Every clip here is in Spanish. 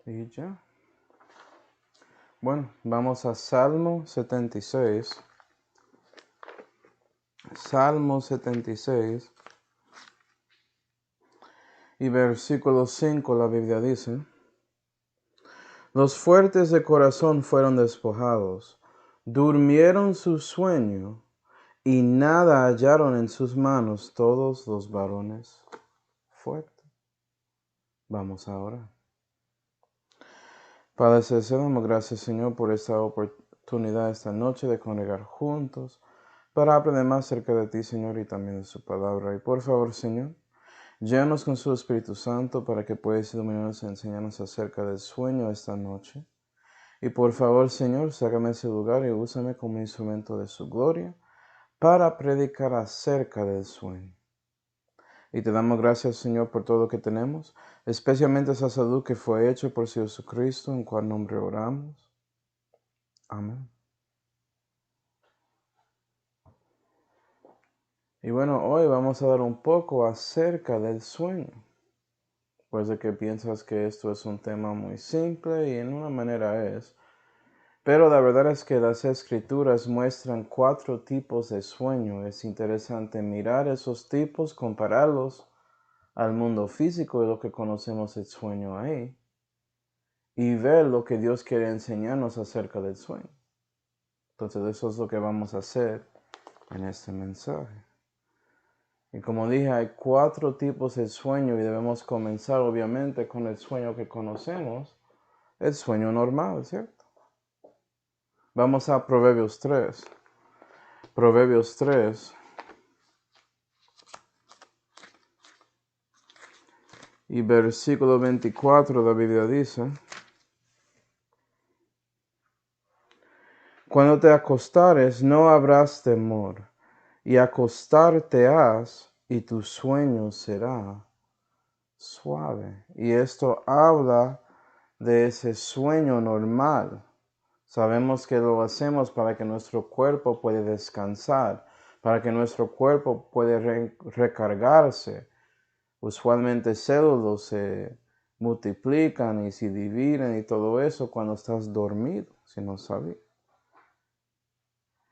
Y ya. Bueno, vamos a Salmo 76. Salmo 76. Y versículo 5 la Biblia dice: Los fuertes de corazón fueron despojados, durmieron su sueño, y nada hallaron en sus manos todos los varones fuertes. Vamos ahora. Padre Celestial, damos gracias, Señor, por esta oportunidad esta noche de congregar juntos para aprender más acerca de ti, Señor, y también de su palabra. Y por favor, Señor, llénanos con su Espíritu Santo para que puedas iluminarnos y enseñarnos acerca del sueño esta noche. Y por favor, Señor, sácame ese lugar y úsame como instrumento de su gloria para predicar acerca del sueño. Y te damos gracias, Señor, por todo lo que tenemos, especialmente esa salud que fue hecha por Jesucristo, en cual nombre oramos. Amén. Y bueno, hoy vamos a hablar un poco acerca del sueño. Pues de que piensas que esto es un tema muy simple, y en una manera es. Pero la verdad es que las escrituras muestran 4 tipos de sueño. Es interesante mirar esos tipos, compararlos al mundo físico y lo que conocemos el sueño ahí, y ver lo que Dios quiere enseñarnos acerca del sueño. Entonces eso es lo que vamos a hacer en este mensaje. Y como dije, hay 4 tipos de sueño y debemos comenzar obviamente con el sueño que conocemos, el sueño normal, ¿cierto? Vamos a Proverbios 3. Proverbios 3. Y versículo 24, la Biblia dice: Cuando te acostares no habrás temor, y acostarte has, y tu sueño será suave. Y esto habla de ese sueño normal. Sabemos que lo hacemos para que nuestro cuerpo pueda descansar, para que nuestro cuerpo pueda recargarse. Usualmente células se multiplican y se dividen y todo eso cuando estás dormido, si no sabías.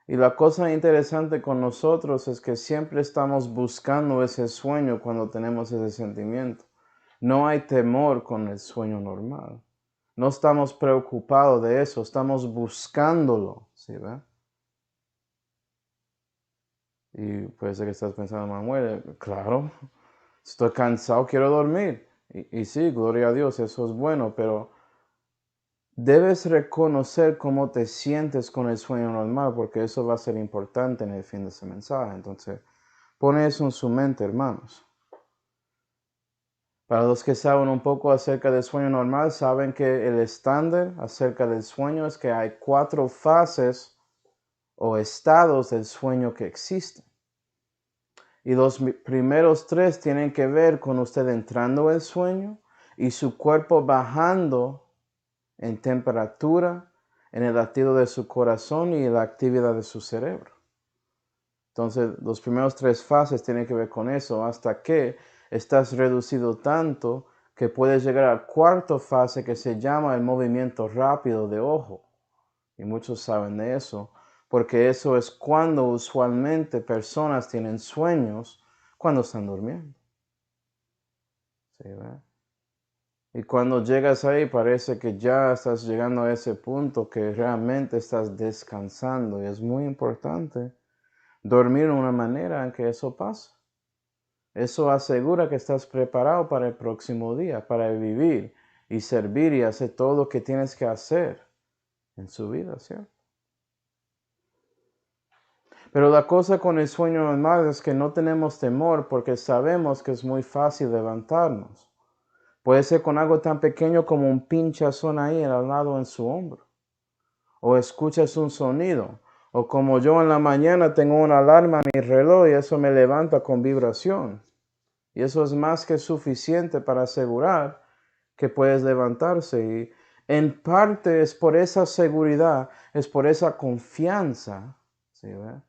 Y la cosa interesante con nosotros es que siempre estamos buscando ese sueño cuando tenemos ese sentimiento. No hay temor con el sueño normal. No estamos preocupados de eso, estamos buscándolo, ¿sí ve? Y puede ser que estás pensando, Manuel, claro, estoy cansado, quiero dormir. Y sí, gloria a Dios, eso es bueno, pero debes reconocer cómo te sientes con el sueño normal, porque eso va a ser importante en el fin de ese mensaje. Entonces, pone eso en su mente, hermanos. Para los que saben un poco acerca del sueño normal, saben que el estándar acerca del sueño es que hay 4 fases o estados del sueño que existen. Y los primeros 3 tienen que ver con usted entrando en sueño y su cuerpo bajando en temperatura, en el latido de su corazón y la actividad de su cerebro. Entonces, los primeros 3 fases tienen que ver con eso, hasta que estás reducido tanto que puedes llegar a la 4ª fase, que se llama el movimiento rápido de ojo. Y muchos saben de eso, porque eso es cuando usualmente personas tienen sueños cuando están durmiendo. ¿Sí, verdad? Y cuando llegas ahí parece que ya estás llegando a ese punto que realmente estás descansando. Y es muy importante dormir de una manera en que eso pase. Eso asegura que estás preparado para el próximo día, para vivir y servir y hacer todo lo que tienes que hacer en su vida, ¿cierto? Pero la cosa con el sueño normal es que no tenemos temor porque sabemos que es muy fácil levantarnos. Puede ser con algo tan pequeño como un pinchazón ahí al lado en su hombro. O escuchas un sonido. O como yo en la mañana tengo una alarma en mi reloj y eso me levanta con vibración. Y eso es más que suficiente para asegurar que puedes levantarse. Y en parte es por esa seguridad, es por esa confianza, ¿sí, verdad?,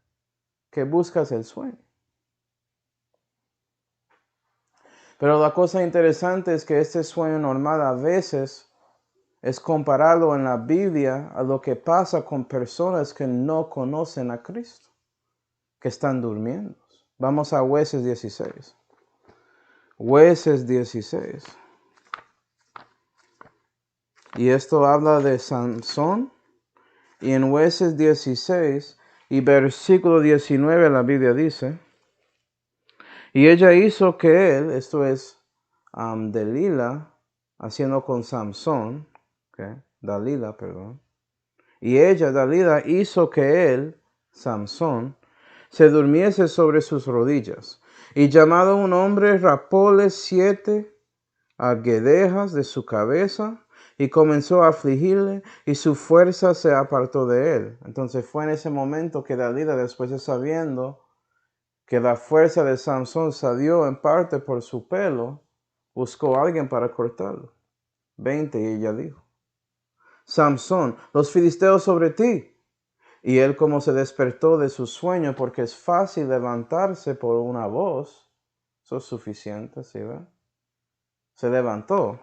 que buscas el sueño. Pero la cosa interesante es que este sueño normal a veces es compararlo en la Biblia a lo que pasa con personas que no conocen a Cristo, que están durmiendo. Vamos a Jueces 16. Jueces 16. Y esto habla de Sansón. Y en Jueces 16 y versículo 19 la Biblia dice, y ella hizo que él, esto es Dalila, haciendo con Samson, Dalila, perdón. Y ella, Dalila, hizo que él, Samson, se durmiese sobre sus rodillas. Y llamado un hombre, rapóle 7 guedejas de su cabeza y comenzó a afligirle y su fuerza se apartó de él. Entonces fue en ese momento que Dalila, después de sabiendo que la fuerza de Samson salió en parte por su pelo, buscó a alguien para cortarlo. 20, y ella dijo, Samson, los filisteos sobre ti. Y él, como se despertó de su sueño, porque es fácil levantarse por una voz, eso es suficiente, ¿sí ve? Se levantó,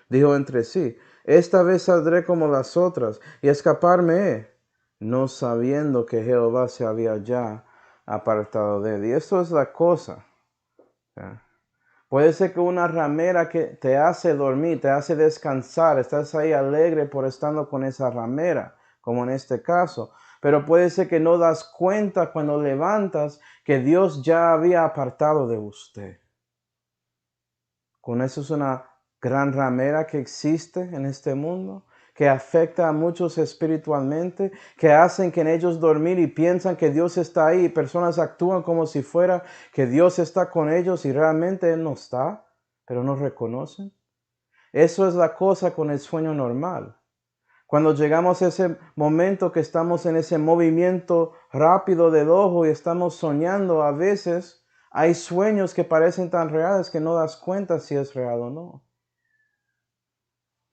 dijo entre sí, esta vez saldré como las otras y escaparme he, no sabiendo que Jehová se había ya apartado de él. Y esto es la cosa. Puede ser que una ramera que te hace dormir, te hace descansar, estás ahí alegre por estando con esa ramera, como en este caso. Pero puede ser que no das cuenta cuando levantas que Dios ya había apartado de usted. Con eso es una gran ramera que existe en este mundo, que afecta a muchos espiritualmente, que hacen que en ellos dormir y piensan que Dios está ahí, y personas actúan como si fuera que Dios está con ellos y realmente Él no está, pero no reconocen. Eso es la cosa con el sueño normal. Cuando llegamos a ese momento que estamos en ese movimiento rápido del ojo y estamos soñando, a veces hay sueños que parecen tan reales que no das cuenta si es real o no.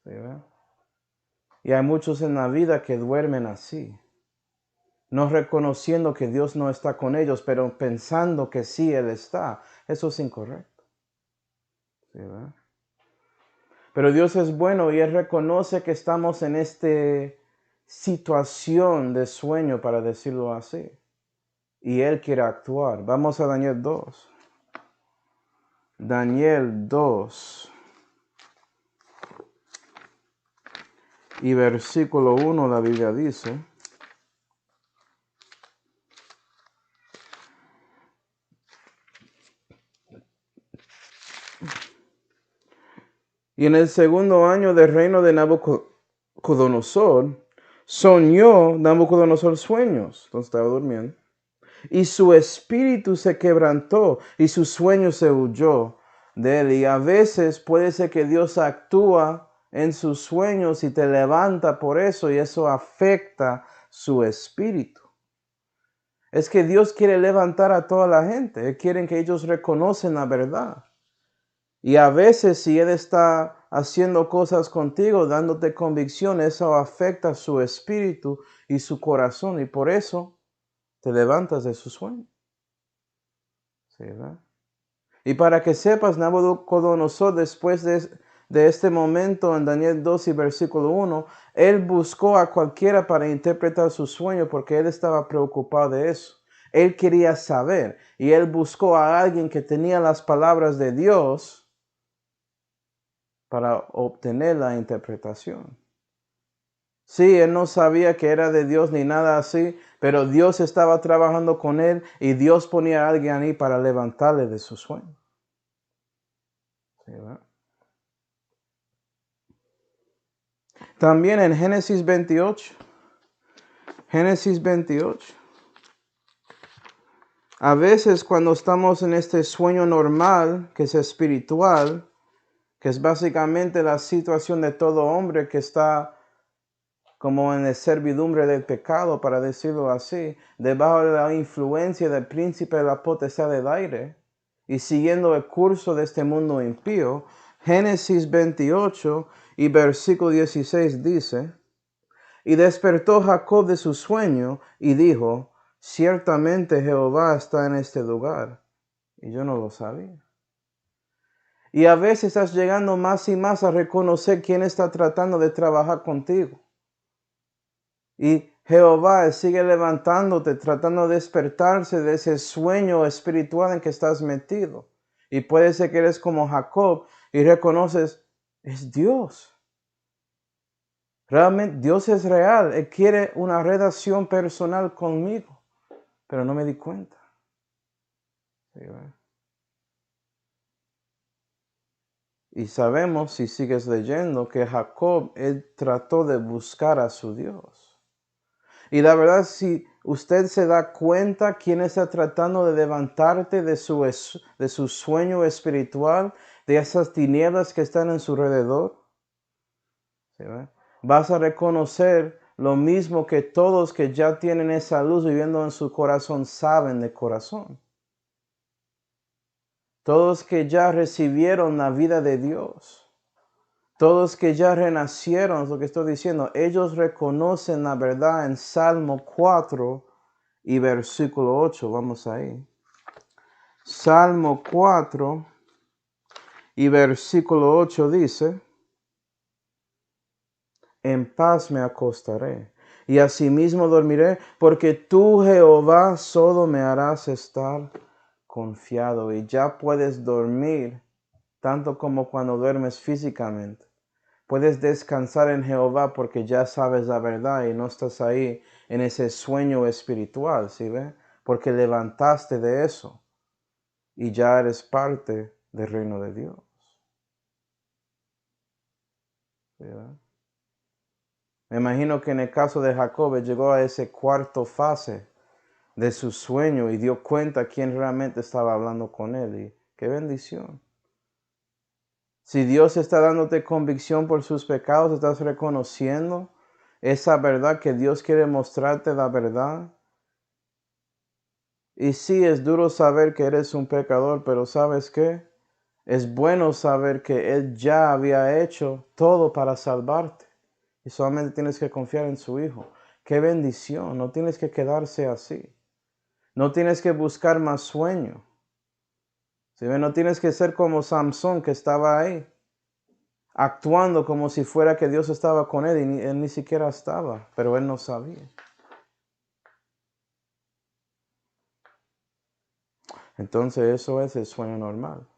¿Sí, ve? Y hay muchos en la vida que duermen así, no reconociendo que Dios no está con ellos, pero pensando que sí Él está. Eso es incorrecto. ¿Sí, ve? Pero Dios es bueno y Él reconoce que estamos en esta situación de sueño, para decirlo así. Y Él quiere actuar. Vamos a Daniel 2. Daniel 2. Y versículo 1 la Biblia dice, y en el segundo año del reino de Nabucodonosor, soñó Nabucodonosor sueños. Entonces estaba durmiendo. Y su espíritu se quebrantó y su sueño se huyó de él. Y a veces puede ser que Dios actúa en sus sueños y te levanta por eso, y eso afecta su espíritu. Es que Dios quiere levantar a toda la gente. Él quiere que ellos reconocen la verdad. Y a veces si Él está haciendo cosas contigo, dándote convicción, eso afecta su espíritu y su corazón. Y por eso te levantas de su sueño. ¿Sí, verdad? Y para que sepas, Nabucodonosor, después de este momento en Daniel 2 y versículo 1, él buscó a cualquiera para interpretar su sueño porque él estaba preocupado de eso. Él quería saber y él buscó a alguien que tenía las palabras de Dios para obtener la interpretación. Sí, él no sabía que era de Dios ni nada así, pero Dios estaba trabajando con él y Dios ponía a alguien ahí para levantarle de su sueño. ¿Sí, verdad? También en Génesis 28. Génesis 28. A veces cuando estamos en este sueño normal, que es espiritual, que es básicamente la situación de todo hombre que está como en la servidumbre del pecado, para decirlo así, debajo de la influencia del príncipe de la potestad del aire y siguiendo el curso de este mundo impío, Génesis 28 y versículo 16 dice, y despertó Jacob de su sueño y dijo, ciertamente Jehová está en este lugar. Y yo no lo sabía. Y a veces estás llegando más y más a reconocer quién está tratando de trabajar contigo. Y Jehová sigue levantándote, tratando de despertarse de ese sueño espiritual en que estás metido. Y puede ser que eres como Jacob y reconoces, es Dios. Realmente Dios es real. Él quiere una relación personal conmigo, pero no me di cuenta. ¿Sí, verdad? Y sabemos, si sigues leyendo, que Jacob, él trató de buscar a su Dios. Y la verdad, si usted se da cuenta quién está tratando de levantarte de su sueño espiritual, de esas tinieblas que están en su alrededor, ¿sí, verdad? Vas a reconocer lo mismo que todos que ya tienen esa luz viviendo en su corazón saben de corazón. Todos que ya recibieron la vida de Dios. Todos que ya renacieron, es lo que estoy diciendo, ellos reconocen la verdad en Salmo 4 y versículo 8. Vamos ahí. Salmo 4 y versículo 8 dice, en paz me acostaré y asimismo dormiré, porque tú, Jehová, solo me harás estar confiado. Y ya puedes dormir tanto como cuando duermes físicamente. Puedes descansar en Jehová porque ya sabes la verdad y no estás ahí en ese sueño espiritual, ¿sí ve? Porque levantaste de eso y ya eres parte del reino de Dios. ¿Sí ve? Me imagino que en el caso de Jacob llegó a ese cuarto fase de su sueño y dio cuenta quién realmente estaba hablando con él. Y qué bendición. Si Dios está dándote convicción por sus pecados, estás reconociendo esa verdad que Dios quiere mostrarte la verdad. Y sí, es duro saber que eres un pecador, pero ¿sabes qué? Es bueno saber que Él ya había hecho todo para salvarte. Y solamente tienes que confiar en su Hijo. ¡Qué bendición! No tienes que quedarse así. No tienes que buscar más sueño. ¿Sí? No tienes que ser como Samson, que estaba ahí, actuando como si fuera que Dios estaba con él y él ni siquiera estaba, pero él no sabía. Entonces eso es el sueño normal.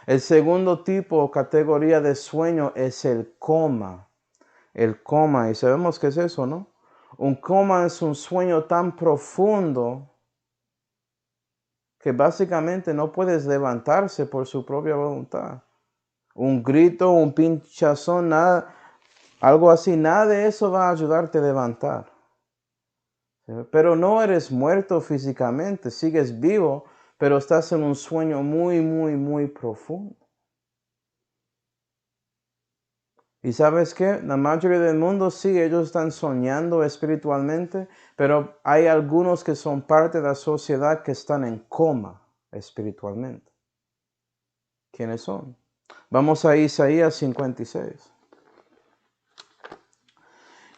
El segundo tipo o categoría de sueño es el coma. El coma, y sabemos qué es eso, ¿no? Un coma es un sueño tan profundo que básicamente no puedes levantarse por su propia voluntad. Un grito, un pinchazón, nada, algo así, nada de eso va a ayudarte a levantar. Pero no eres muerto físicamente, sigues vivo, pero estás en un sueño muy, muy, muy profundo. Y sabes qué, la mayoría del mundo sí, ellos están soñando espiritualmente, pero hay algunos que son parte de la sociedad que están en coma espiritualmente. ¿Quiénes son? Vamos a Isaías 56.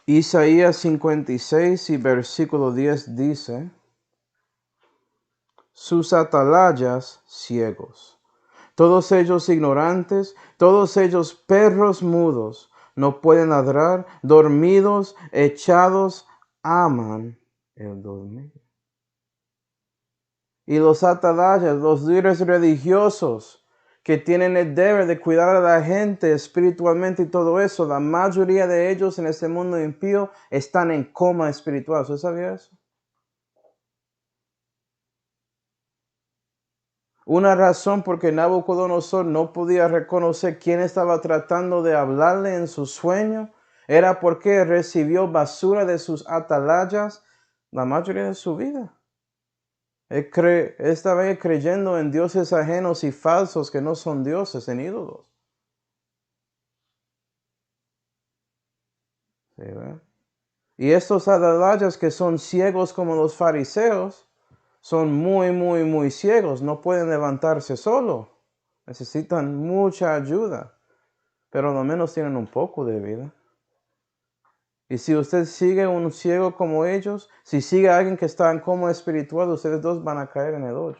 Isaías 56 y versículo 10 dice, sus atalayas ciegos, todos ellos ignorantes, todos ellos perros mudos, no pueden ladrar, dormidos, echados, aman el dormir. Y los atalayas, los líderes religiosos que tienen el deber de cuidar a la gente espiritualmente y todo eso, la mayoría de ellos en este mundo impío están en coma espiritual. ¿Usted sabía eso? Una razón por que Nabucodonosor no podía reconocer quién estaba tratando de hablarle en su sueño era porque recibió basura de sus atalayas la mayoría de su vida. Él estaba creyendo en dioses ajenos y falsos que no son dioses, en ídolos. ¿Sí, ve? Y estos atalayas que son ciegos como los fariseos, son muy, muy, muy ciegos. No pueden levantarse solo. Necesitan mucha ayuda. Pero al menos tienen un poco de vida. Y si usted sigue un ciego como ellos, si sigue a alguien que está en coma espiritual, ustedes dos van a caer en el hoyo.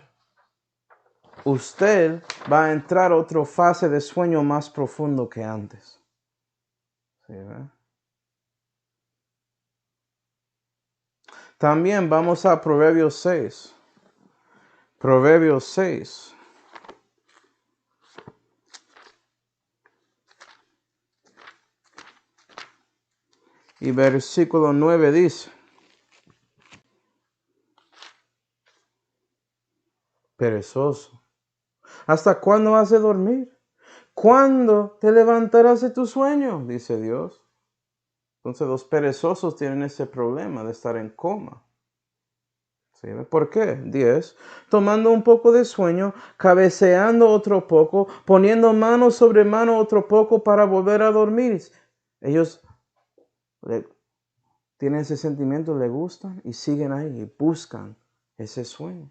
usted va a entrar a otra fase de sueño más profundo que antes. ¿Sí, ve? También vamos a Proverbios 6. Proverbios 6. Y versículo 9 dice, perezoso, ¿hasta cuándo has de dormir? ¿Cuándo te levantarás de tu sueño? Dice Dios. Entonces los perezosos tienen ese problema de estar en coma. ¿Sí? ¿Por qué? 10. Tomando un poco de sueño, cabeceando otro poco, poniendo mano sobre mano otro poco para volver a dormir. Ellos tienen ese sentimiento, le gustan y siguen ahí y buscan ese sueño.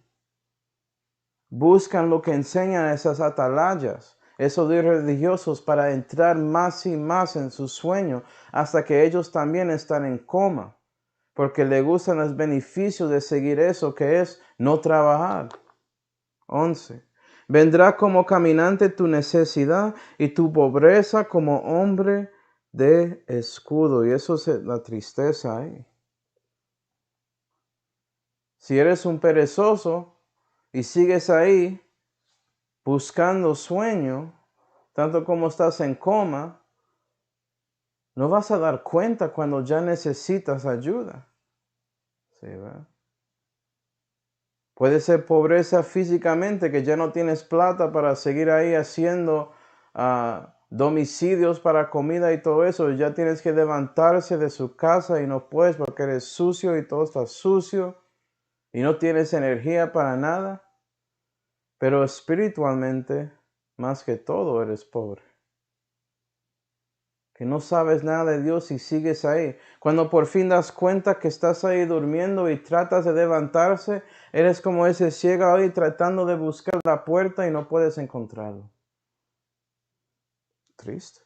Buscan lo que enseñan esas atalayas, esos religiosos, para entrar más y más en su sueño hasta que ellos también están en coma, porque le gustan los beneficios de seguir eso, que es no trabajar. 11. Vendrá como caminante tu necesidad y tu pobreza como hombre de escudo. Y eso es la tristeza ahí. Si eres un perezoso y sigues ahí buscando sueño, tanto como estás en coma, no vas a dar cuenta cuando ya necesitas ayuda. ¿Sí, verdad? Puede ser pobreza físicamente, que ya no tienes plata para seguir ahí haciendo domicilios para comida y todo eso. Ya tienes que levantarse de su casa y no puedes porque eres sucio y todo está sucio y no tienes energía para nada. Pero espiritualmente, más que todo, eres pobre. Que no sabes nada de Dios y sigues ahí. Cuando por fin das cuenta que estás ahí durmiendo y tratas de levantarse, eres como ese ciego ahí tratando de buscar la puerta y no puedes encontrarlo. Triste.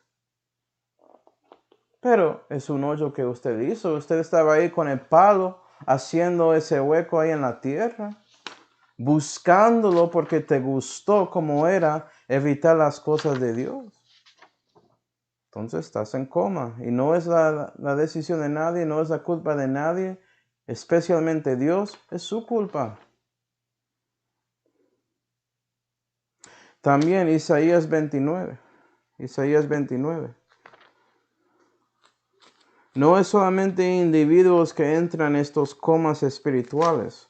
Pero es un hoyo que usted hizo. Usted estaba ahí con el palo haciendo ese hueco ahí en la tierra, buscándolo porque te gustó como era evitar las cosas de Dios. Entonces estás en coma y no es la decisión de nadie, no es la culpa de nadie, especialmente Dios, es su culpa. También Isaías 29. No es solamente individuos que entran en estos comas espirituales.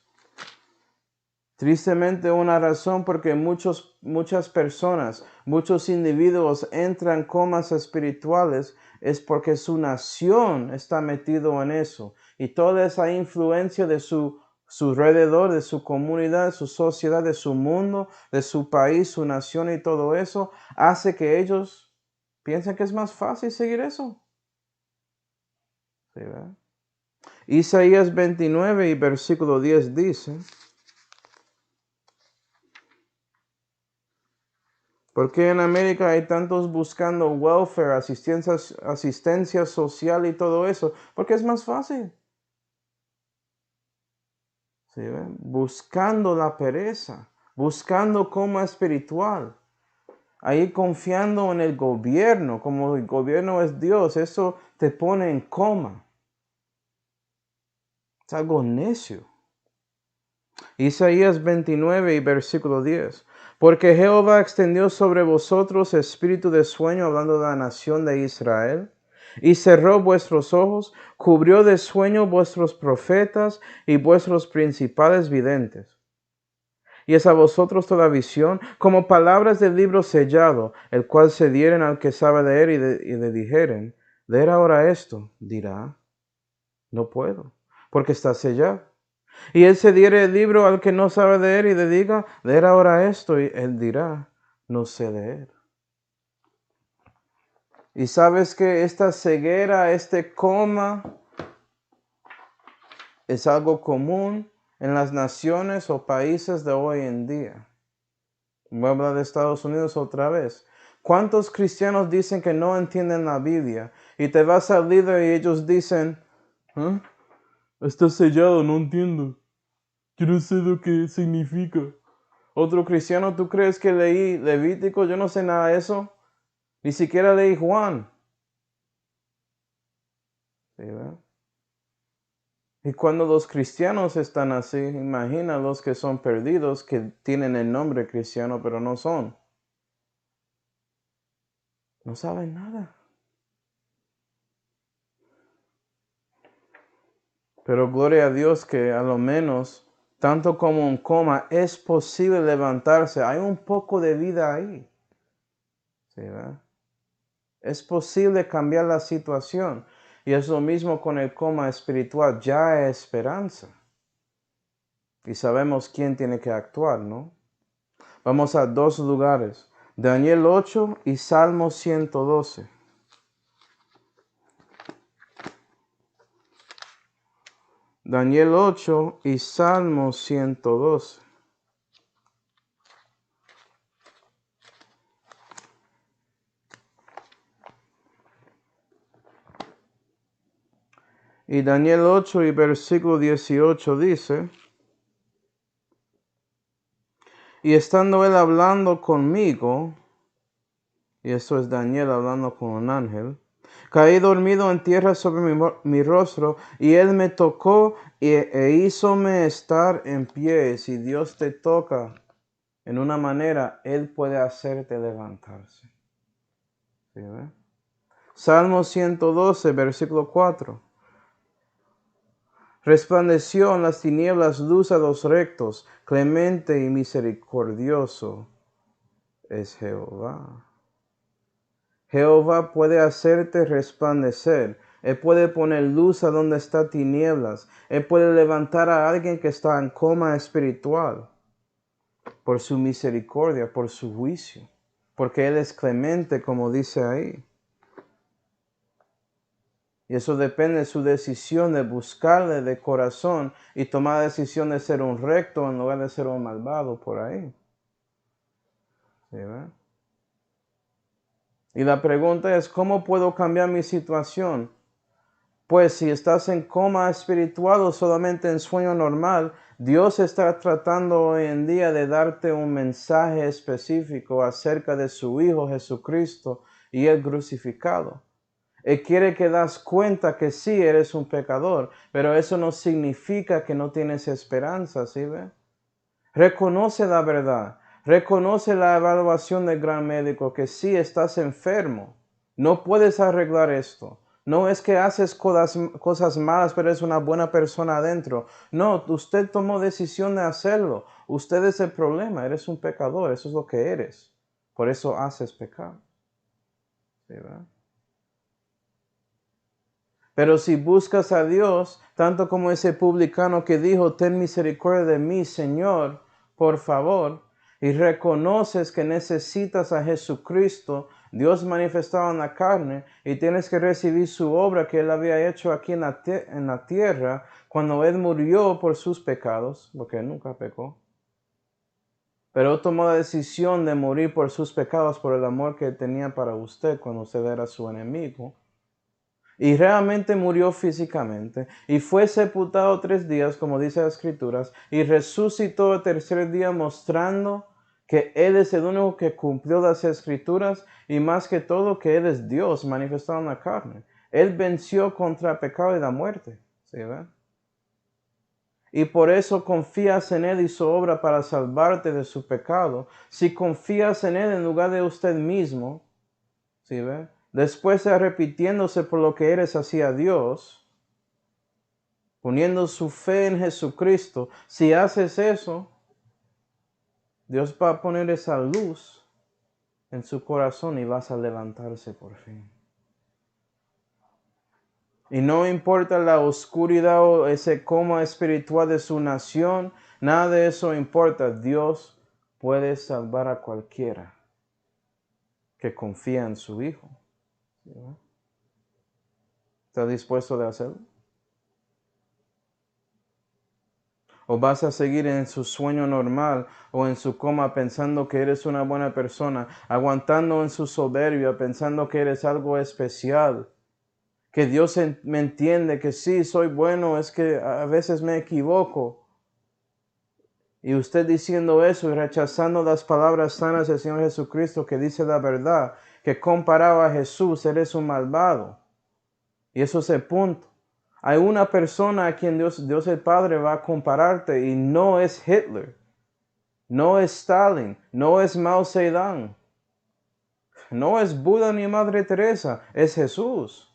Tristemente una razón porque muchas personas, muchos individuos entran en comas espirituales es porque su nación está metido en eso. Y toda esa influencia de su alrededor, de su comunidad, de su sociedad, de su mundo, de su país, su nación y todo eso, hace que ellos piensen que es más fácil seguir eso. ¿Sí, verdad? Isaías 29 y versículo 10 dice: ¿por qué en América hay tantos buscando welfare, asistencia social y todo eso? Porque es más fácil. ¿Sí, ven? Buscando la pereza, buscando coma espiritual. Ahí confiando en el gobierno, como el gobierno es Dios, eso te pone en coma. Es algo necio. Isaías 29 y versículo 10. Porque Jehová extendió sobre vosotros espíritu de sueño, hablando de la nación de Israel, y cerró vuestros ojos, cubrió de sueño vuestros profetas y vuestros principales videntes. Y es a vosotros toda visión, como palabras del libro sellado, el cual se dieren al que sabe leer y le dijeren: leer ahora esto, dirá: no puedo, porque está sellado. Y él se diere el libro al que no sabe leer y le diga: leer ahora esto, y él dirá: no sé leer. Y sabes que esta ceguera, este coma, es algo común en las naciones o países de hoy en día. Voy a hablar de Estados Unidos otra vez. ¿Cuántos cristianos dicen que no entienden la Biblia? Y te vas al líder y ellos dicen: ¿ah? Está sellado, no entiendo. Yo no sé lo que significa. Otro cristiano, ¿tú crees que leí Levítico? Yo no sé nada de eso. Ni siquiera leí Juan. ¿Sí, verdad? Y cuando los cristianos están así, imagina los que son perdidos, que tienen el nombre cristiano, pero no son. No saben nada. Pero gloria a Dios que a lo menos, tanto como un coma, es posible levantarse. Hay un poco de vida ahí. ¿Sí, verdad? Es posible cambiar la situación. Y es lo mismo con el coma espiritual. Ya hay esperanza. Y sabemos quién tiene que actuar, ¿no? Vamos a dos lugares. Daniel 8 y Salmo 112. Daniel 8 y Salmo 112. Y Daniel 8 y versículo 18 dice: y estando él hablando conmigo, y esto es Daniel hablando con un ángel, caí dormido en tierra sobre mi rostro, y él me tocó e hízome estar en pie. Si Dios te toca en una manera, él puede hacerte levantarse. ¿Sí, ve? Salmo 112, versículo 4. Resplandeció en las tinieblas luz a los rectos, clemente y misericordioso es Jehová. Jehová puede hacerte resplandecer. Él puede poner luz a donde está tinieblas. Él puede levantar a alguien que está en coma espiritual por su misericordia, por su juicio, porque Él es clemente, como dice ahí. Y eso depende de su decisión de buscarle de corazón y tomar la decisión de ser un recto en lugar de ser un malvado por ahí. ¿Sí, verdad? Y la pregunta es, ¿cómo puedo cambiar mi situación? Pues si estás en coma espiritual o solamente en sueño normal, Dios está tratando hoy en día de darte un mensaje específico acerca de su Hijo Jesucristo y el crucificado. Él quiere que das cuenta que sí eres un pecador, pero eso no significa que no tienes esperanza, ¿sí ve? Reconoce la verdad, reconoce la evaluación del gran médico que sí estás enfermo, no puedes arreglar esto. No es que haces cosas malas, pero eres una buena persona adentro. No, usted tomó decisión de hacerlo. Usted es el problema, eres un pecador, eso es lo que eres. Por eso haces pecado. ¿Sí, verdad? Pero si buscas a Dios, tanto como ese publicano que dijo, ten misericordia de mí, Señor, por favor, y reconoces que necesitas a Jesucristo, Dios manifestado en la carne, y tienes que recibir su obra que Él había hecho aquí en la tierra, cuando Él murió por sus pecados, porque Él nunca pecó. Pero tomó la decisión de morir por sus pecados, por el amor que Él tenía para usted cuando usted era su enemigo. Y realmente murió físicamente, y fue sepultado 3 días, como dice las Escrituras, y resucitó el tercer día mostrando que Él es el único que cumplió las Escrituras, y más que todo que Él es Dios manifestado en la carne. Él venció contra el pecado y la muerte. ¿Sí, verdad? Y por eso confías en Él y su obra para salvarte de su pecado. Si confías en Él en lugar de usted mismo, ¿sí ve? Después de arrepintiéndose por lo que eres hacia Dios, poniendo su fe en Jesucristo, si haces eso, Dios va a poner esa luz en su corazón y vas a levantarse por fin. Y no importa la oscuridad o ese coma espiritual de su nación, nada de eso importa. Dios puede salvar a cualquiera que confía en su Hijo. ¿Está dispuesto a hacerlo? ¿O vas a seguir en su sueño normal o en su coma pensando que eres una buena persona, aguantando en su soberbia, pensando que eres algo especial? Que Dios me entiende, que sí, soy bueno, es que a veces me equivoco. Y usted diciendo eso y rechazando las palabras sanas del Señor Jesucristo que dice la verdad, que comparaba a Jesús, eres un malvado. Y eso es el punto. Hay una persona a quien Dios el Padre va a compararte y no es Hitler, no es Stalin, no es Mao Zedong, no es Buda ni Madre Teresa, es Jesús.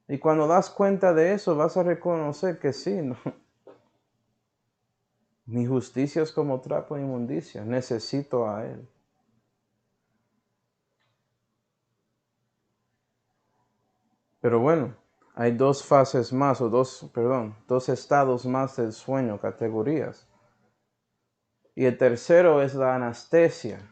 Y cuando das cuenta de eso vas a reconocer que sí, no. Mi justicia es como trapo de inmundicia, necesito a Él. Pero bueno, hay dos fases más, dos estados más del sueño, categorías. Y el tercero es la anestesia.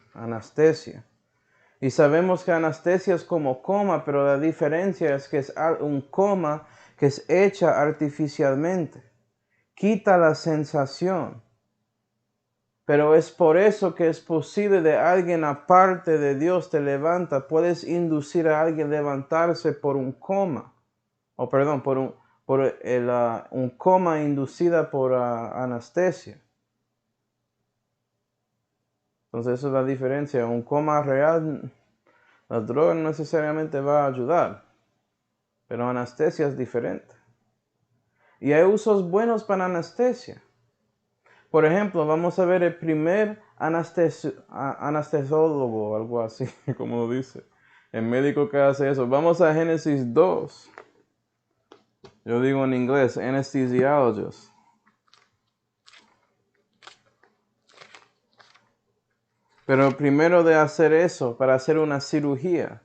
Y sabemos que anestesia es como coma, pero la diferencia es que es un coma que es hecha artificialmente. Quita la sensación. Pero es por eso que es posible de alguien aparte de Dios te levanta. Puedes inducir a alguien a levantarse por un coma. Un coma inducida por anestesia. Entonces esa es la diferencia. Un coma real, la droga no necesariamente va a ayudar. Pero anestesia es diferente. Y hay usos buenos para anestesia. Por ejemplo, vamos a ver el primer anestesiólogo, algo así, como lo dice. El médico que hace eso. Vamos a Génesis 2. Yo digo en inglés, anesthesiologist. Pero primero de hacer eso, para hacer una cirugía,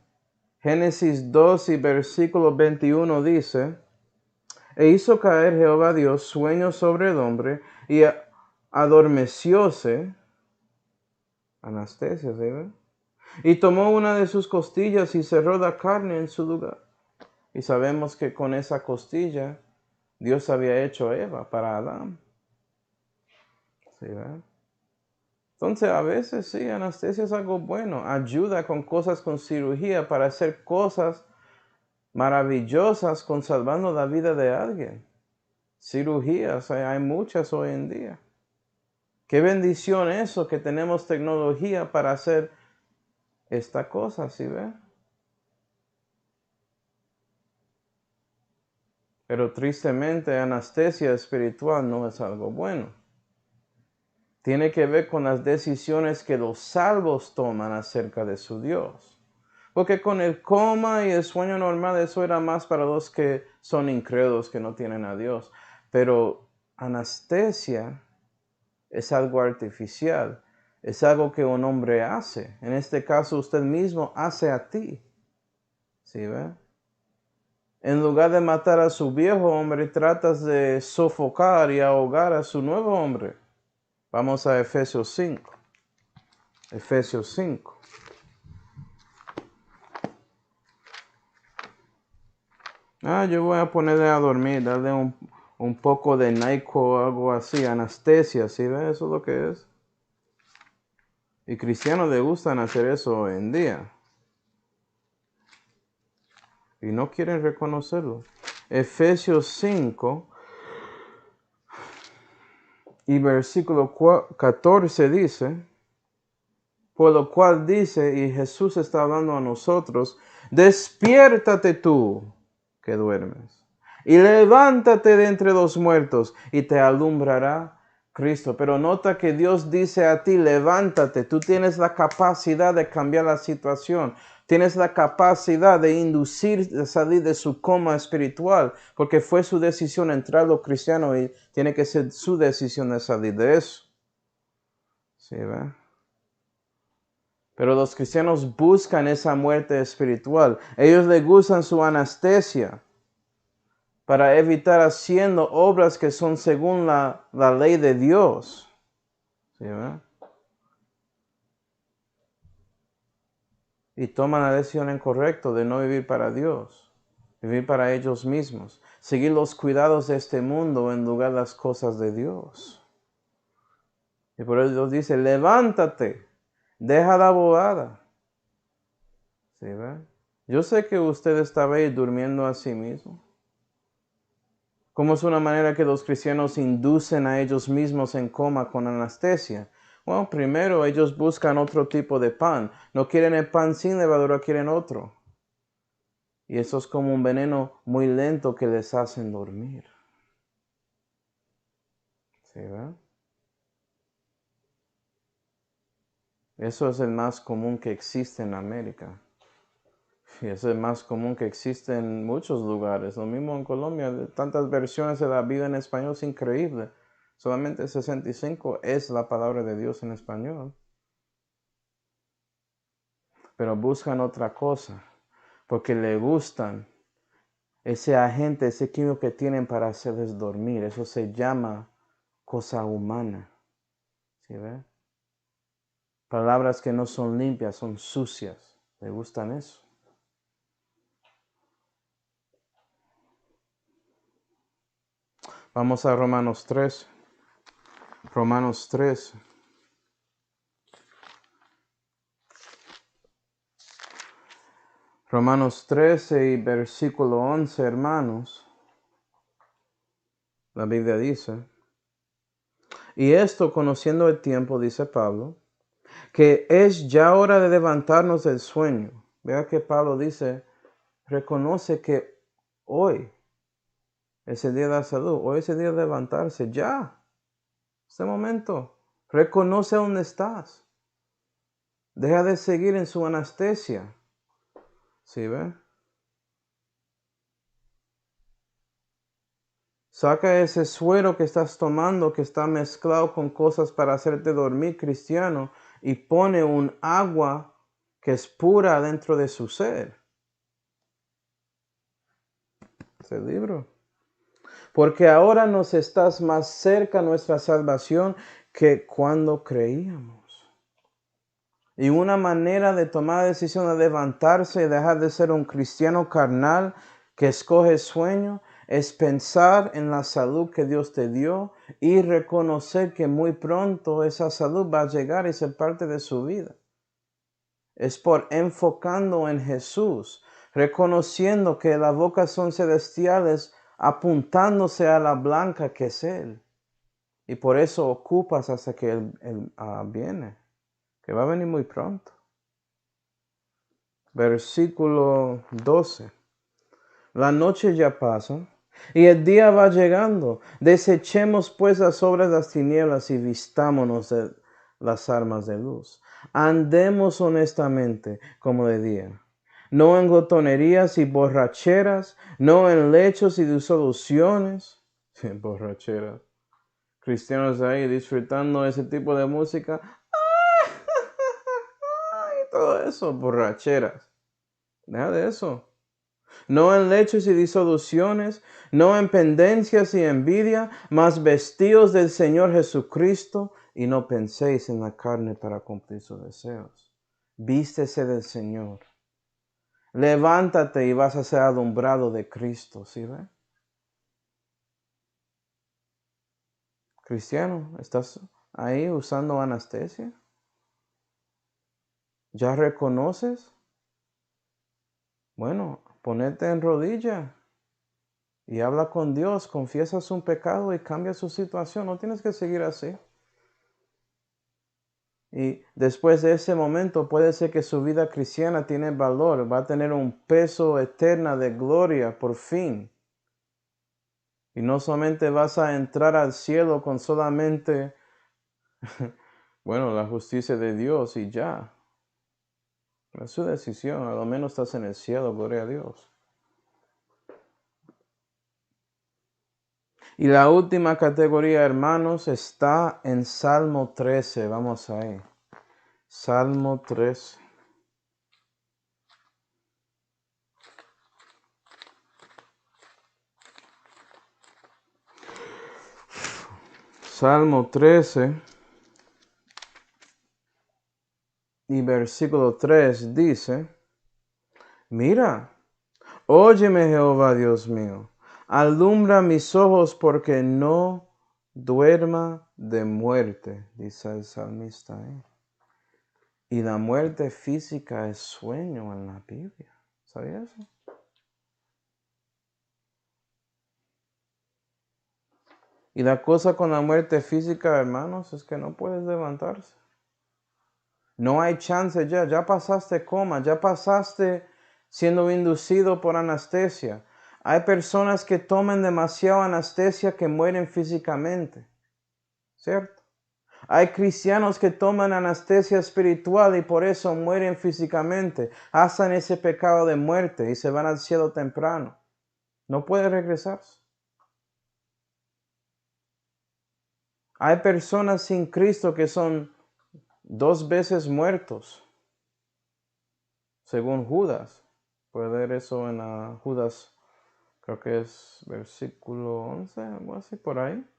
Génesis 2 y versículo 21 dice, e hizo caer Jehová Dios sueño sobre el hombre, y adormecióse, anestesia, ¿sí? Y tomó una de sus costillas y cerró la carne en su lugar. Y sabemos que con esa costilla Dios había hecho Eva para Adán. ¿Sí, verdad? Entonces a veces sí, anestesia es algo bueno. Ayuda con cosas con cirugía para hacer cosas maravillosas con salvando la vida de alguien. Cirugías, hay muchas hoy en día. Qué bendición eso que tenemos tecnología para hacer esta cosa, ¿sí ve? Pero tristemente anestesia espiritual no es algo bueno. Tiene que ver con las decisiones que los salvos toman acerca de su Dios. Porque con el coma y el sueño normal eso era más para los que son incrédulos, que no tienen a Dios. Pero anestesia es algo artificial. Es algo que un hombre hace. En este caso usted mismo hace a ti. ¿Sí ve? En lugar de matar a su viejo hombre, tratas de sofocar y ahogar a su nuevo hombre. Vamos a Efesios 5. Efesios 5. Yo voy a ponerle a dormir, darle un poco de NyQuil o algo así, anestesia, ¿sí ves? Eso es lo que es. Y cristianos les gustan hacer eso hoy en día. Y no quieren reconocerlo. Efesios 5 y versículo 14 dice, por lo cual dice, y Jesús está hablando a nosotros, despiértate tú que duermes, y levántate de entre los muertos, y te alumbrará Cristo. Pero nota que Dios dice a ti, levántate, tú tienes la capacidad de cambiar la situación, tienes la capacidad de inducir, de salir de su coma espiritual, porque fue su decisión entrar a lo cristiano y tiene que ser su decisión de salir de eso. ¿Sí, ve? Pero los cristianos buscan esa muerte espiritual. Ellos les gustan su anestesia para evitar haciendo obras que son según la ley de Dios. ¿Sí, verdad? Y toman la decisión incorrecta de no vivir para Dios, vivir para ellos mismos, seguir los cuidados de este mundo en lugar de las cosas de Dios. Y por eso Dios dice, levántate, deja la bobada. ¿Sí, verdad? Yo sé que usted estaba ahí durmiendo a sí mismo. ¿Cómo es una manera que los cristianos inducen a ellos mismos en coma con anestesia? Bueno, primero ellos buscan otro tipo de pan. No quieren el pan sin levadura, quieren otro. Y eso es como un veneno muy lento que les hacen dormir. ¿Sí, verdad? Eso es el más común que existe en América. Y eso es más común que existe en muchos lugares. Lo mismo en Colombia. Tantas versiones de la Biblia en español es increíble. Solamente 65 es la palabra de Dios en español. Pero buscan otra cosa. Porque le gustan ese agente, ese químico que tienen para hacerles dormir. Eso se llama cosa humana. ¿Sí ve? Palabras que no son limpias, son sucias. Le gustan eso. Vamos a Romanos 3. Romanos 3. Romanos 13 y versículo 11, hermanos. La Biblia dice, y esto conociendo el tiempo, dice Pablo, que es ya hora de levantarnos del sueño. Vea que Pablo dice, reconoce que hoy es el día de la salud, hoy es el día de levantarse, ya, este momento. Reconoce dónde estás. Deja de seguir en su anestesia. ¿Sí ve? Saca ese suero que estás tomando, que está mezclado con cosas para hacerte dormir, cristiano, y pone un agua que es pura dentro de su ser. Ese libro. Porque ahora nos estás más cerca a nuestra salvación que cuando creíamos. Y una manera de tomar la decisión de levantarse y dejar de ser un cristiano carnal que escoge sueño es pensar en la salud que Dios te dio y reconocer que muy pronto esa salud va a llegar y ser parte de su vida. Es por enfocando en Jesús, reconociendo que las bocas son celestiales, apuntándose a la blanca que es Él. Y por eso ocupas hasta que Él viene, que va a venir muy pronto. Versículo 12. La noche ya pasa y el día va llegando. Desechemos pues las obras de las tinieblas y vistámonos de las armas de luz. Andemos honestamente como de día, no en glotonerías y borracheras, no en lechos y disoluciones. Borracheras. Cristianos ahí disfrutando ese tipo de música. Y todo eso, borracheras. Deja de eso. No en lechos y disoluciones, no en pendencias y envidia, mas vestidos del Señor Jesucristo, y no penséis en la carne para cumplir sus deseos. Vístese del Señor. Levántate y vas a ser alumbrado de Cristo, ¿sí ve? Cristiano, ¿estás ahí usando anestesia? ¿Ya reconoces? Bueno, ponete en rodilla y habla con Dios, confiesas un pecado y cambia su situación. No tienes que seguir así. Y después de ese momento puede ser que su vida cristiana tiene valor, va a tener un peso eterno de gloria por fin. Y no solamente vas a entrar al cielo con solamente, bueno, la justicia de Dios y ya. Es su decisión, a lo menos estás en el cielo, gloria a Dios. Y la última categoría, hermanos, está en Salmo 13. Vamos ahí. Salmo 13. Salmo 13 y versículo 3 dice, mira, óyeme Jehová Dios mío, alumbra mis ojos porque no duerma de muerte, dice el salmista. Y la muerte física es sueño en la Biblia. ¿Sabías eso? Y la cosa con la muerte física, hermanos, es que no puedes levantarse. No hay chance ya. Ya pasaste coma, ya pasaste siendo inducido por anestesia. Hay personas que toman demasiada anestesia que mueren físicamente, ¿cierto? Hay cristianos que toman anestesia espiritual y por eso mueren físicamente. Hacen ese pecado de muerte y se van al cielo temprano. No puede regresarse. Hay personas sin Cristo que son 2 veces muertos, según Judas. Puede leer eso en Judas, creo que es versículo 11, algo así por ahí.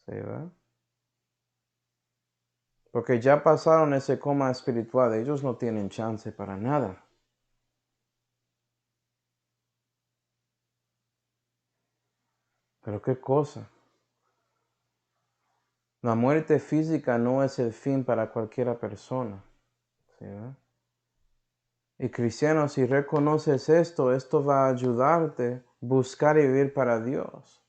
Sí, ¿verdad? Porque ya pasaron ese coma espiritual, ellos no tienen chance para nada. Pero qué cosa. La muerte física no es el fin para cualquier persona. ¿Sí, verdad? Y cristiano, si reconoces esto va a ayudarte a buscar y vivir para Dios.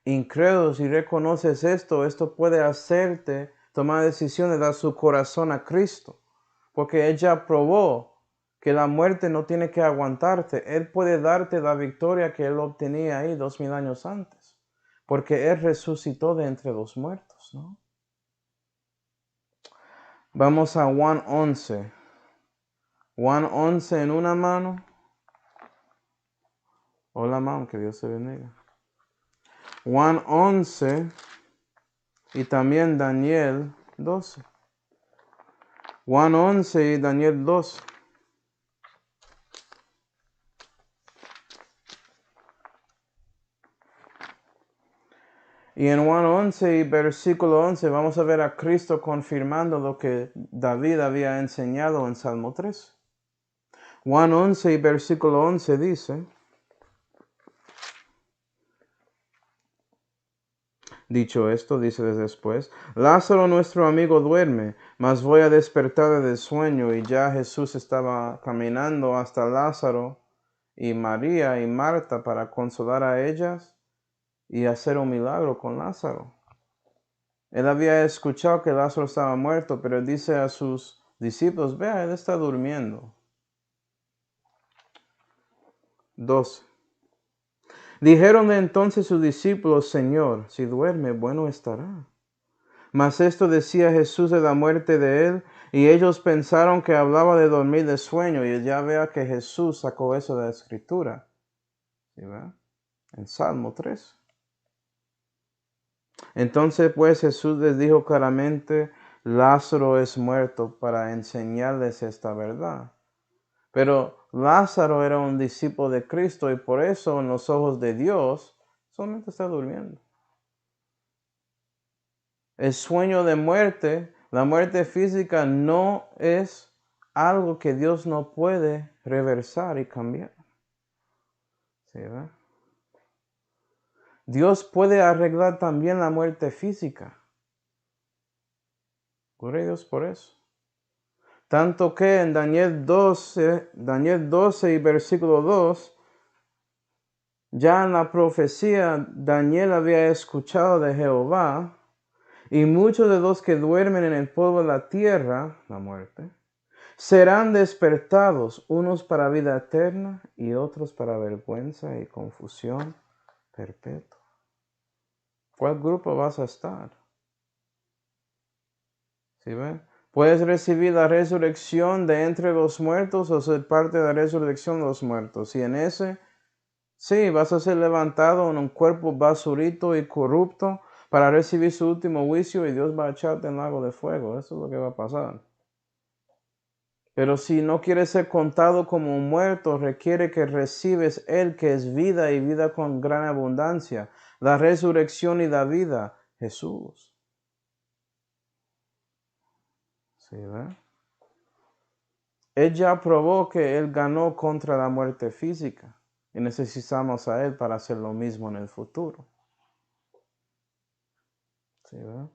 Incrédulo, si reconoces esto puede hacerte tomar la decisión de dar su corazón a Cristo. Porque Él ya probó que la muerte no tiene que aguantarte. Él puede darte la victoria que Él obtenía ahí 2000 años antes. Porque Él resucitó de entre los muertos, ¿no? Vamos a Juan 11. Juan 11 en una mano. Hola, mamá, que Dios te bendiga. Juan 11 y también Daniel 12. Juan 11 y Daniel 12. Y en Juan 11 y versículo 11 vamos a ver a Cristo confirmando lo que David había enseñado en Salmo 3. Juan 11 y versículo 11 dice: Dicho esto, dice después, Lázaro nuestro amigo duerme, mas voy a despertarle del sueño. Y ya Jesús estaba caminando hasta Lázaro y María y Marta para consolar a ellas y hacer un milagro con Lázaro. Él había escuchado que Lázaro estaba muerto, pero dice a sus discípulos, vea, él está durmiendo. 12. Dijeronle entonces sus discípulos, Señor, si duerme, bueno estará. Mas esto decía Jesús de la muerte de él, y ellos pensaron que hablaba de dormir de sueño, y ya vea que Jesús sacó eso de la Escritura. ¿Sí, verdad? En Salmo 3. Entonces pues Jesús les dijo claramente, Lázaro es muerto, para enseñarles esta verdad. Pero Lázaro era un discípulo de Cristo y por eso en los ojos de Dios solamente está durmiendo. El sueño de muerte, la muerte física no es algo que Dios no puede reversar y cambiar. ¿Sí, verdad? Dios puede arreglar también la muerte física. Gloria a Dios por eso. Tanto que en Daniel 12 y versículo 2, ya en la profecía Daniel había escuchado de Jehová, y muchos de los que duermen en el polvo de la tierra, la muerte, serán despertados, unos para vida eterna y otros para vergüenza y confusión perpetua. ¿Cuál grupo vas a estar? ¿Sí ven? Puedes recibir la resurrección de entre los muertos o ser parte de la resurrección de los muertos. Y en ese, sí, vas a ser levantado en un cuerpo basurito y corrupto para recibir su último juicio y Dios va a echarte en lago de fuego. Eso es lo que va a pasar. Pero si no quieres ser contado como un muerto, requiere que recibes Él que es vida y vida con gran abundancia. La resurrección y la vida, Jesús. ¿Sí, verdad? Él ya probó que Él ganó contra la muerte física y necesitamos a Él para hacer lo mismo en el futuro. ¿Sí, verdad?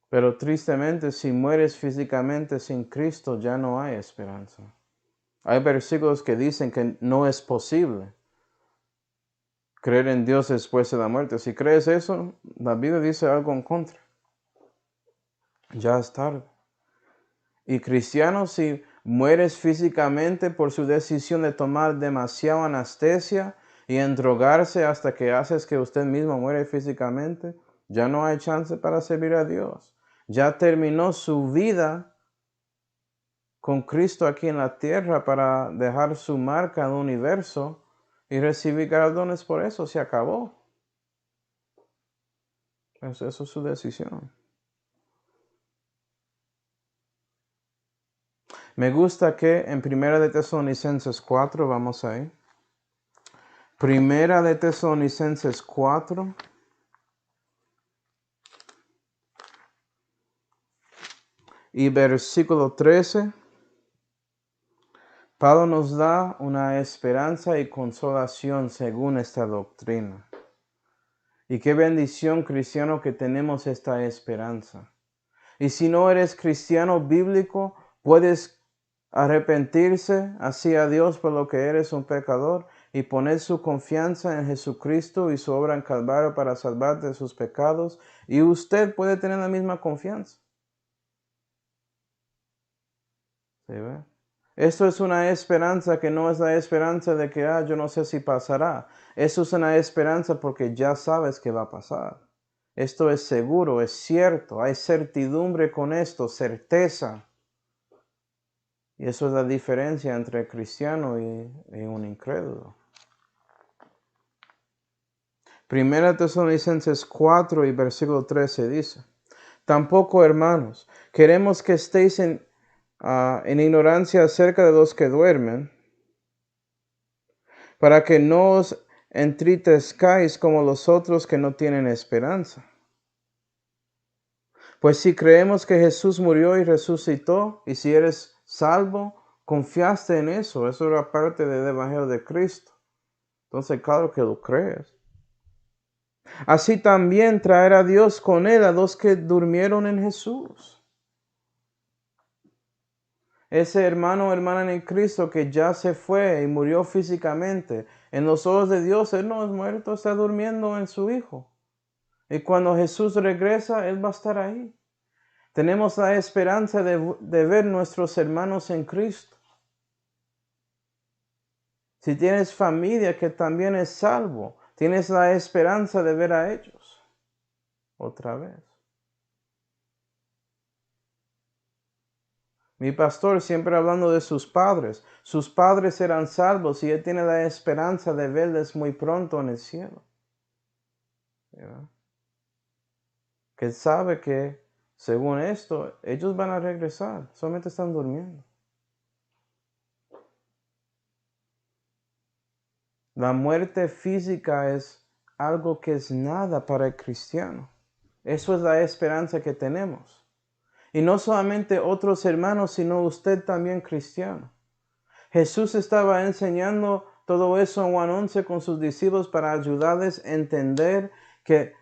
Pero tristemente, si mueres físicamente sin Cristo, ya no hay esperanza. Hay versículos que dicen que no es posible creer en Dios después de la muerte. Si crees eso, la Biblia dice algo en contra. Ya es tarde. Y cristiano, si mueres físicamente por su decisión de tomar demasiada anestesia y endrogarse hasta que haces que usted mismo muere físicamente, ya no hay chance para servir a Dios. Ya terminó su vida con Cristo aquí en la tierra para dejar su marca en el universo y recibir galardones por eso. Se acabó. Eso es su decisión. Me gusta que en Primera de Tesalonicenses 4, vamos ahí. Primera de Tesalonicenses 4. Y versículo 13. Pablo nos da una esperanza y consolación según esta doctrina. Y qué bendición, cristiano, que tenemos esta esperanza. Y si no eres cristiano bíblico, puedes arrepentirse hacia Dios por lo que eres un pecador y poner su confianza en Jesucristo y su obra en Calvario para salvarte de sus pecados. Y usted puede tener la misma confianza. ¿Sí ve? Esto es una esperanza que no es la esperanza de que, yo no sé si pasará. Eso es una esperanza porque ya sabes que va a pasar. Esto es seguro, es cierto. Hay certidumbre con esto, certeza. Y eso es la diferencia entre el cristiano y un incrédulo. Primera Tesalonicenses 4 y versículo 13 dice: Tampoco, hermanos, queremos que estéis en ignorancia acerca de los que duermen, para que no os entristezcáis como los otros que no tienen esperanza. Pues si creemos que Jesús murió y resucitó, y si eres salvo, confiaste en eso. Eso era parte del Evangelio de Cristo. Entonces, claro que lo crees. Así también traerá Dios con él a los que durmieron en Jesús. Ese hermano o hermana en Cristo que ya se fue y murió físicamente, en los ojos de Dios, él no es muerto, está durmiendo en su Hijo. Y cuando Jesús regresa, él va a estar ahí. Tenemos la esperanza de ver nuestros hermanos en Cristo. Si tienes familia que también es salvo, tienes la esperanza de ver a ellos otra vez. Mi pastor siempre hablando de sus padres. Sus padres eran salvos y él tiene la esperanza de verles muy pronto en el cielo. ¿Verdad? Que él sabe que, según esto, ellos van a regresar. Solamente están durmiendo. La muerte física es algo que es nada para el cristiano. Eso es la esperanza que tenemos. Y no solamente otros hermanos, sino usted también cristiano. Jesús estaba enseñando todo eso en Juan 11 con sus discípulos para ayudarles a entender que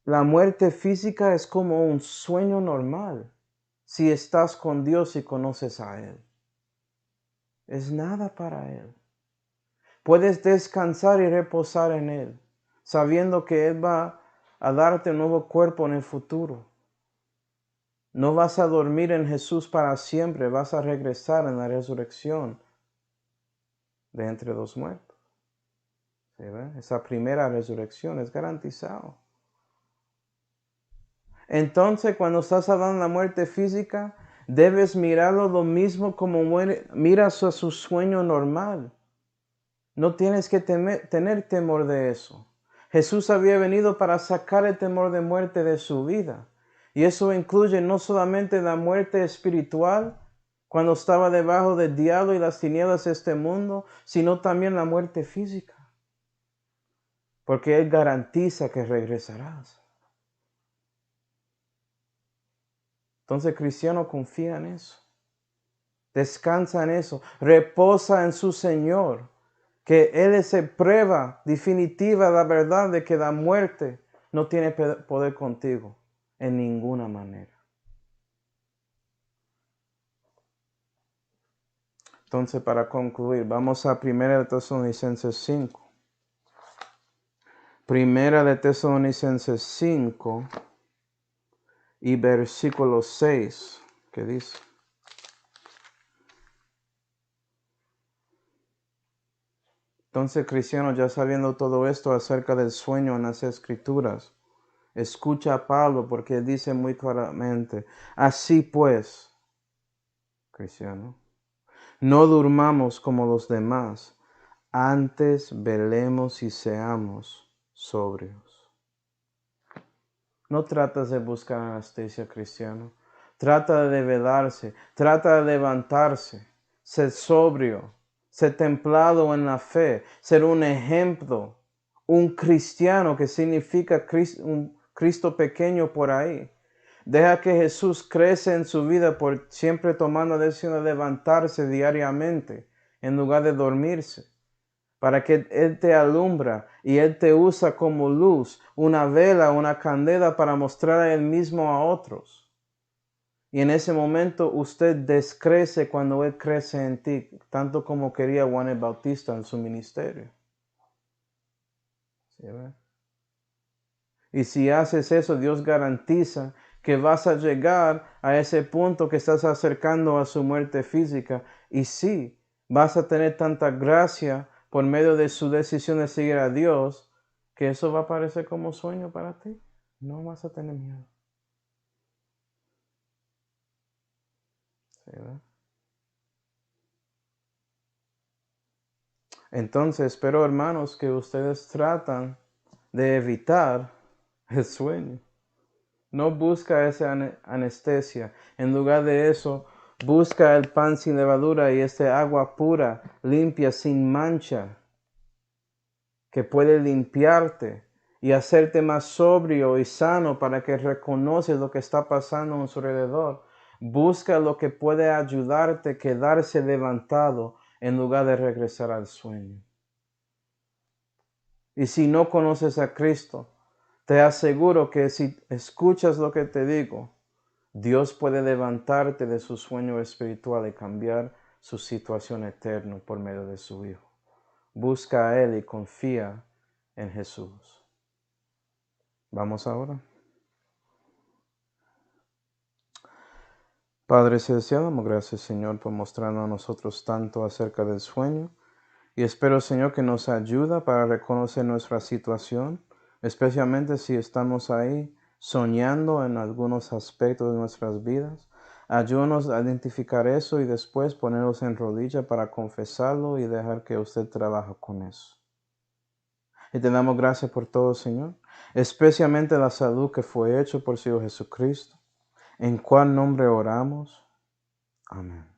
la muerte física es como un sueño normal si estás con Dios y conoces a Él. Es nada para Él. Puedes descansar y reposar en Él, sabiendo que Él va a darte un nuevo cuerpo en el futuro. No vas a dormir en Jesús para siempre, vas a regresar en la resurrección de entre los muertos. ¿Sí ve? Esa primera resurrección es garantizado. Entonces, cuando estás hablando de la muerte física, debes mirarlo lo mismo como miras a su sueño normal. No tienes que tener temor de eso. Jesús había venido para sacar el temor de muerte de su vida. Y eso incluye no solamente la muerte espiritual, cuando estaba debajo del diablo y las tinieblas de este mundo, sino también la muerte física. Porque Él garantiza que regresarás. Entonces, cristiano, confía en eso. Descansa en eso. Reposa en su Señor. Que Él es prueba definitiva de la verdad de que la muerte no tiene poder contigo en ninguna manera. Entonces, para concluir, vamos a 1 Tesalonicenses 5. Primera de Tesalonicenses 5 y versículo 6, que dice: entonces, cristiano, ya sabiendo todo esto acerca del sueño en las Escrituras, escucha a Pablo porque dice muy claramente: así pues, cristiano, no durmamos como los demás, antes velemos y seamos sobrios. No tratas de buscar anestesia, cristiano. Trata de velarse, trata de levantarse, ser sobrio, ser templado en la fe, ser un ejemplo, un cristiano, que significa un Cristo pequeño por ahí. Deja que Jesús crece en su vida por siempre tomando la decisión de levantarse diariamente en lugar de dormirse, para que Él te alumbra y Él te usa como luz, una vela, una candela para mostrar a Él mismo a otros. Y en ese momento usted descrece cuando Él crece en ti, tanto como quería Juan el Bautista en su ministerio. ¿Sí, verdad? Y si haces eso, Dios garantiza que vas a llegar a ese punto que estás acercando a su muerte física. Y sí, vas a tener tanta gracia por medio de su decisión de seguir a Dios, que eso va a parecer como sueño para ti. No vas a tener miedo. ¿Sí, verdad? Entonces, espero, hermanos, que ustedes tratan de evitar el sueño. No busca esa anestesia. En lugar de eso, busca el pan sin levadura y agua pura, limpia, sin mancha, que puede limpiarte y hacerte más sobrio y sano para que reconoces lo que está pasando a su alrededor. Busca lo que puede ayudarte a quedarse levantado en lugar de regresar al sueño. Y si no conoces a Cristo, te aseguro que si escuchas lo que te digo, Dios puede levantarte de su sueño espiritual y cambiar su situación eterna por medio de su Hijo. Busca a Él y confía en Jesús. Vamos ahora. Padre celestial, damos gracias, Señor, por mostrarnos a nosotros tanto acerca del sueño. Y espero, Señor, que nos ayuda para reconocer nuestra situación, especialmente si estamos ahí soñando en algunos aspectos de nuestras vidas. Ayúdanos a identificar eso y después ponernos en rodilla para confesarlo y dejar que usted trabaje con eso. Y te damos gracias por todo, Señor, especialmente la salud que fue hecha por su Hijo Jesucristo. ¿En cuál nombre oramos? Amén.